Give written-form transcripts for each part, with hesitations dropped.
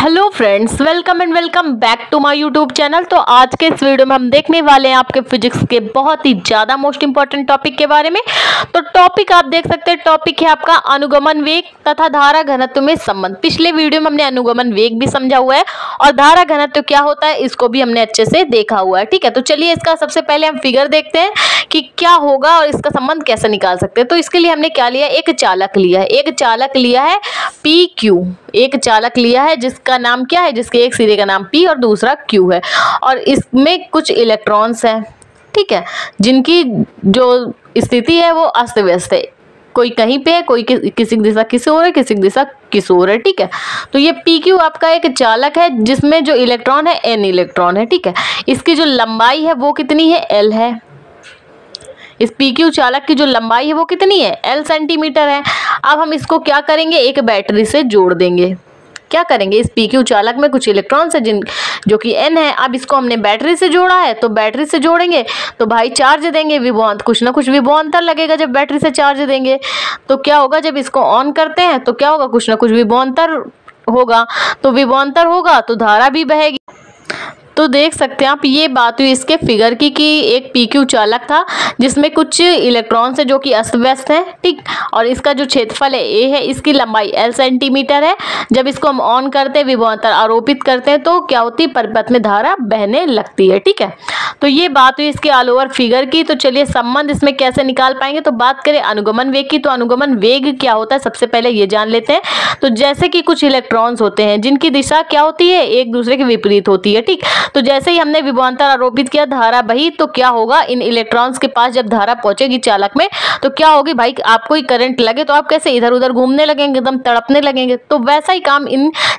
Hello friends, welcome and welcome back to my YouTube channel. तो आज के इस वीडियो में हम देखने वाले हैं आपके फिजिक्स के बहुत ही ज़्यादा मोस्ट इंपॉर्टेंट टॉपिक के बारे में। तो टॉपिक आप देख सकते हैं, टॉपिक है आपका अनुगमन वेग तथा धारा घनत्व में संबंध। पिछले वीडियो में हमने अनुगमन वेग भी समझा हुआ है और धारा घनत्व क्या होता है इसको भी हमने अच्छे से देखा हुआ है। ठीक है, तो चलिए इसका सबसे पहले हम फिगर देखते हैं कि क्या होगा और इसका संबंध कैसे निकाल सकते हैं। तो इसके लिए हमने क्या लिया, एक चालक लिया है। एक चालक लिया है PQ, एक चालक लिया है जिसका नाम क्या है, जिसके एक सिरे का नाम P और दूसरा Q है, और इसमें कुछ इलेक्ट्रॉन्स हैं। ठीक है, जिनकी जो स्थिति है वो अस्त व्यस्त है, कोई कहीं पे है, कोई किसी की दिशा किसी और है, किसी की दिशा किसी और है। ठीक है, तो ये PQ आपका एक चालक है जिसमें जो इलेक्ट्रॉन है N इलेक्ट्रॉन है। ठीक है, इसकी जो लंबाई है वो कितनी है, L है। इस PQ चालक की जो लंबाई है वो कितनी है, L सेंटीमीटर है। अब हम इसको क्या करेंगे, एक बैटरी से जोड़ देंगे। क्या करेंगे, इस PQ चालक में कुछ इलेक्ट्रॉन्स है जो कि N है। अब इसको हमने बैटरी से जोड़ा है, तो बैटरी से जोड़ेंगे तो भाई चार्ज देंगे, विभवांतर कुछ ना कुछ विभवांतर लगेगा। जब बैटरी से चार्ज देंगे तो क्या होगा, जब इसको ऑन करते हैं तो क्या होगा, कुछ ना कुछ विभवांतर होगा। तो विभवांतर होगा तो धारा भी बहेगी। तो देख सकते हैं आप, ये बात हुई इसके फिगर की कि एक PQ चालक था जिसमें कुछ इलेक्ट्रॉन्स है जो कि अस्त व्यस्त है। ठीक, और इसका जो क्षेत्रफल है A है, इसकी लंबाई L सेंटीमीटर है। जब इसको हम ऑन करते हैं, विभवांतर आरोपित करते हैं तो क्या होती है, परिपथ में धारा बहने लगती है। ठीक है, तो ये बात हुई इसके ऑल ओवर फिगर की। तो चलिए संबंध इसमें कैसे निकाल पाएंगे। तो बात करें अनुगमन वेग की, तो अनुगमन वेग क्या होता है सबसे पहले ये जान लेते हैं। तो जैसे कि कुछ इलेक्ट्रॉन्स होते हैं जिनकी दिशा क्या होती है, एक दूसरे के विपरीत होती है। ठीक, तो जैसे ही हमने विभवांतर आरोपित किया, धारा बही, तो क्या होगा, इन इलेक्ट्रॉन्स के पास जब धारा पहुंचेगी चालक में तो क्या होगी भाई, आपको ही करंट लगे तो आप कैसे इधर उधर घूमने लगेंगे, एकदम तड़पने लगेंगे। तो वैसा ही काम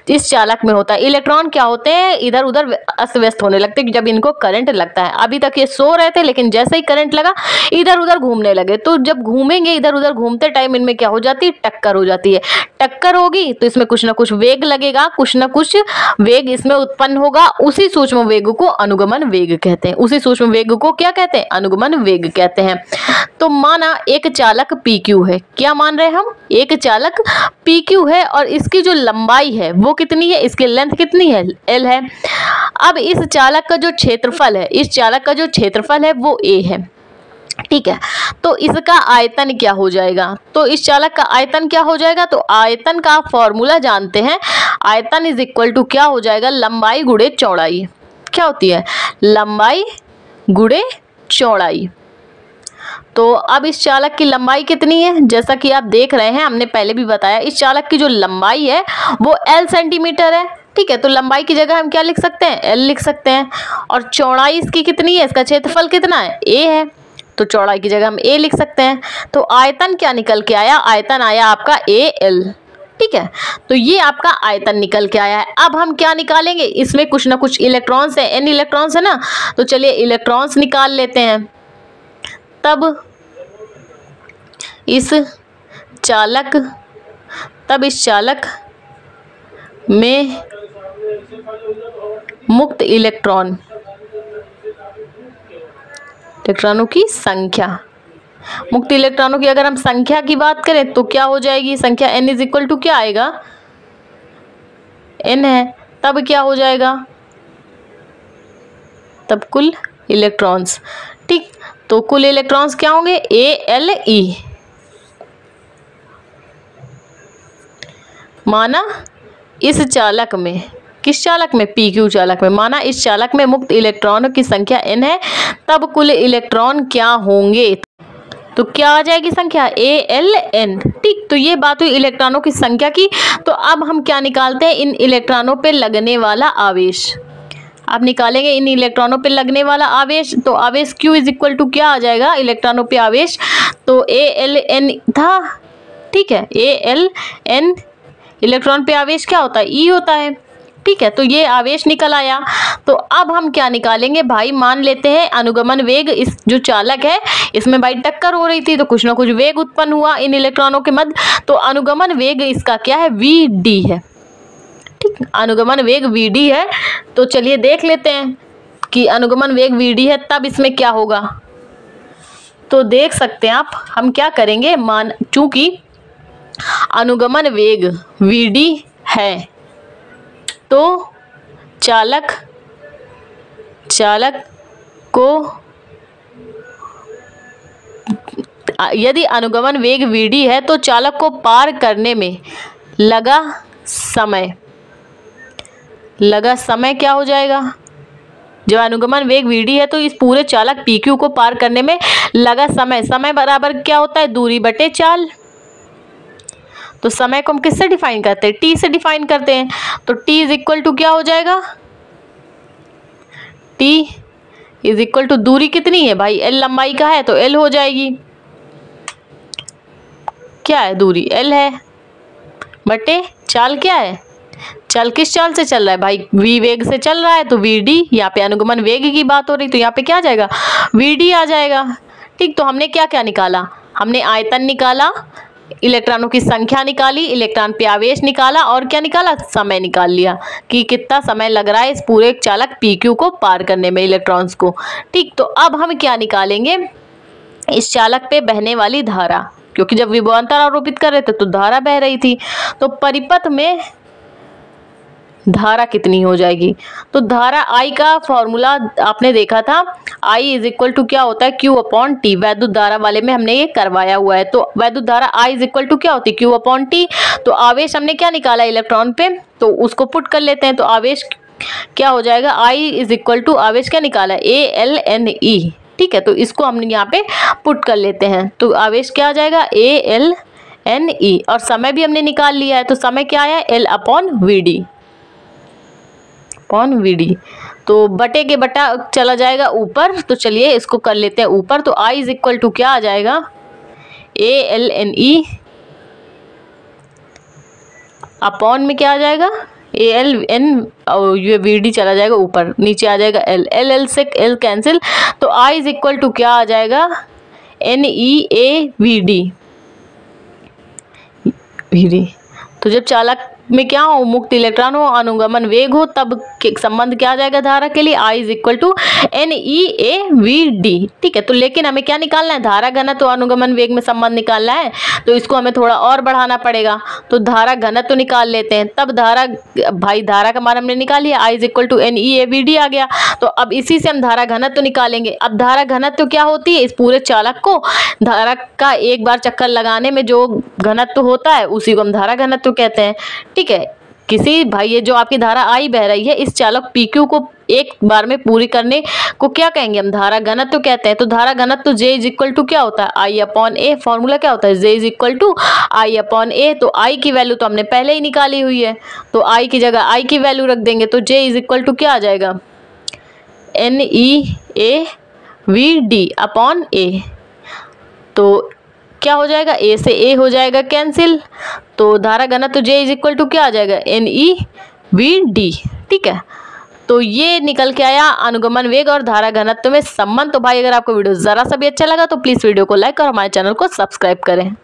इस चालक में होता है। इलेक्ट्रॉन क्या होते हैं, इधर उधर अस्त व्यस्त होने लगते हैं जब इनको करंट लगता है। अभी तक ये सो रहे थे, लेकिन जैसे ही करंट लगा इधर उधर घूमने लगे। तो जब घूमेंगे, इधर उधर घूमते टाइम इनमें क्या हो जाती है, टक्कर हो जाती है। टक्कर होगी तो इसमें कुछ ना कुछ वेग लगेगा, कुछ ना कुछ वेग इसमें उत्पन्न होगा। उसी सूक्ष्म वेग को अनुगमन वेग कहते हैं। उसी सूक्ष्म वेग को क्या कहते हैं, अनुगमन वेग कहते हैं। तो माना एक चालक PQ है, क्या मान रहे हैं हम, एक चालक PQ है और इसकी जो लंबाई है वो कितनी है, इसकी लेंथ कितनी है, L है। अब इस चालक का जो क्षेत्रफल है, इस चालक का जो क्षेत्रफल है वो A है। ठीक है, तो इसका आयतन क्या हो जाएगा, तो इस चालक का आयतन क्या हो जाएगा, तो आयतन का फॉर्मूला जानते हैं। आयतन इज इक्वल टू क्या हो जाएगा, लंबाई गुणे चौड़ाई। क्या होती है, लंबाई गुणे चौड़ाई। तो अब इस चालक की लंबाई कितनी है, जैसा कि आप देख रहे हैं, हमने पहले भी बताया, इस चालक की जो लंबाई है वो L सेंटीमीटर है। ठीक है, तो लंबाई की जगह हम क्या लिख सकते हैं, L लिख सकते हैं। और चौड़ाई इसकी कितनी है, इसका क्षेत्रफल कितना है, A है, तो चौड़ाई की जगह हम A लिख सकते हैं। तो आयतन क्या निकल के आया, आयतन आया आपका AL। ठीक है, तो ये आपका आयतन निकल के आया है। अब हम क्या निकालेंगे, इसमें कुछ ना कुछ इलेक्ट्रॉन्स है, N इलेक्ट्रॉन्स है ना, तो चलिए इलेक्ट्रॉन्स निकाल लेते हैं। तब इस चालक में मुक्त इलेक्ट्रॉनों की संख्या, मुक्त इलेक्ट्रॉनों की अगर हम संख्या की बात करें तो क्या हो जाएगी, संख्या N इज इक्वल टू क्या आएगा, N है, तब क्या हो जाएगा, तब कुल इलेक्ट्रॉन्स। ठीक, तो कुल इलेक्ट्रॉन्स क्या होंगे, ALE। माना इस चालक में, किस चालक में, PQ चालक में, माना इस चालक में मुक्त इलेक्ट्रॉनों की संख्या N है, तब कुल इलेक्ट्रॉन क्या होंगे, तो क्या आ जाएगी संख्या, ALN। ठीक, तो ये बात हुई इलेक्ट्रॉनों की संख्या की। तो अब हम क्या निकालते हैं, इन इलेक्ट्रॉनों पे लगने वाला आवेश। आप निकालेंगे इन इलेक्ट्रॉनों पे लगने वाला आवेश। तो आवेश Q इज इक्वल टू क्या आ जाएगा, इलेक्ट्रॉनों पे आवेश, तो ALN था। ठीक है, ALN, इलेक्ट्रॉन पे आवेश क्या होता है, E होता है। ठीक है, तो ये आवेश निकल आया। तो अब हम क्या निकालेंगे भाई, मान लेते हैं अनुगमन वेग, इस जो चालक है इसमें भाई टक्कर हो रही थी तो कुछ ना कुछ वेग उत्पन्न हुआ इन इलेक्ट्रॉनों के मध्य। तो अनुगमन वेग इसका क्या है, VD है। ठीक, अनुगमन वेग VD है। तो चलिए देख लेते हैं कि अनुगमन वेग VD है तब इसमें क्या होगा। तो देख सकते हैं आप, हम क्या करेंगे, चूंकि अनुगमन वेग VD है तो चालक को यदि अनुगमन वेग vd है तो चालक को पार करने में लगा समय क्या हो जाएगा? जब अनुगमन वेग vd है तो इस पूरे चालक pq को पार करने में लगा समय बराबर क्या होता है? दूरी बटे चाल। तो समय को हम किससे डिफाइन करते हैं? t से डिफाइन करते हैं। तो t इज इक्वल टू क्या हो जाएगा? t इज इक्वल टू दूरी कितनी है भाई? l लंबाई का है तो l हो जाएगी। क्या है? दूरी l है बटे चाल क्या है? चाल किस चाल से चल रहा है भाई? v वेग से चल रहा है तो vd, यहाँ पे अनुगमन वेग की बात हो रही तो यहाँ पे क्या आ जाएगा? vd आ जाएगा। ठीक, तो हमने क्या क्या निकाला? हमने आयतन निकाला, इलेक्ट्रॉनों की संख्या निकाली, इलेक्ट्रॉन पे आवेश निकाला और क्या निकाला? समय निकाल लिया कि कितना समय लग रहा है इस पूरे चालक pq को पार करने में इलेक्ट्रॉन्स को। ठीक, तो अब हम क्या निकालेंगे? इस चालक पे बहने वाली धारा, क्योंकि जब विभवांतर आरोपित कर रहे थे तो धारा बह रही थी, तो परिपथ में धारा कितनी हो जाएगी? तो धारा I का फॉर्मूला आपने देखा था, I इज इक्वल टू क्या होता है? Q upon T। वैद्युत धारा वाले में हमने ये करवाया हुआ है। तो वैद्युत धारा I इज इक्वल टू क्या होती है? Q upon T। तो आवेश हमने क्या निकाला इलेक्ट्रॉन पे, तो उसको पुट कर लेते हैं। तो आवेश क्या हो जाएगा? I इज इक्वल टू आवेश क्या निकाला? ALNE। ठीक है, तो इसको हम यहाँ पे पुट कर लेते हैं। तो आवेश क्या आ जाएगा? ALNE। और समय भी हमने निकाल लिया है, तो समय क्या आया? L upon VD। तो बटे के बटा चला जाएगा ऊपर, तो चलिए इसको कर लेते हैं ऊपर। तो I इज इक्वल टू क्या आ जाएगा? ALNE अपॉन में क्या आ जाएगा? ALN और ये VD चला जाएगा ऊपर, नीचे आ जाएगा L से L कैंसिल। तो I इज इक्वल टू क्या आ जाएगा? NEAVD। तो जब चालक में क्या हो? मुक्त इलेक्ट्रॉन हो, अनुगमन वेग हो, तब संबंध क्या आ जाएगा धारा के लिए? I is equal to NEAVD। ठीक है, तो लेकिन हमें क्या निकालना है? धारा घनत्व और अनुगमन वेग में संबंध निकालना है, तो इसको हमें थोड़ा और बढ़ाना पड़ेगा। तो धारा घनत्व तो निकाल लेते हैं, तब धारा का मान हमने निकाल लिया, I is equal to NEAVD आ गया। तो अब इसी से हम धारा घनत्व निकालेंगे। अब धारा घनत्व क्या होती है? इस पूरे चालक को धारा का एक बार चक्कर लगाने में जो घनत्व होता है उसी को हम धारा घनत्व कहते हैं। ठीक है, किसी भाई ये जो आपकी धारा I बह रही है, इस चालक PQ को एक बार में पूरी करने को क्या कहेंगे? हम धारा घनत्व कहते हैं। तो धारा घनत्व J इज इक्वल टू क्या होता है? I upon A। फॉर्मूला क्या होता है? J is equal to I upon A। तो I की वैल्यू तो हमने पहले ही निकाली हुई है, तो I की जगह I की वैल्यू रख देंगे। तो J इज इक्वल टू क्या आ जाएगा? NEAVD upon A। तो क्या हो जाएगा? A से A हो जाएगा कैंसिल। तो धारा घनत्व J इज इक्वल टू क्या आ जाएगा? NEVD। ठीक है, तो ये निकल के आया अनुगमन वेग और धारा घनत्व में संबंध। तो भाई अगर आपको वीडियो जरा सा भी अच्छा लगा तो प्लीज वीडियो को लाइक और हमारे चैनल को सब्सक्राइब करें।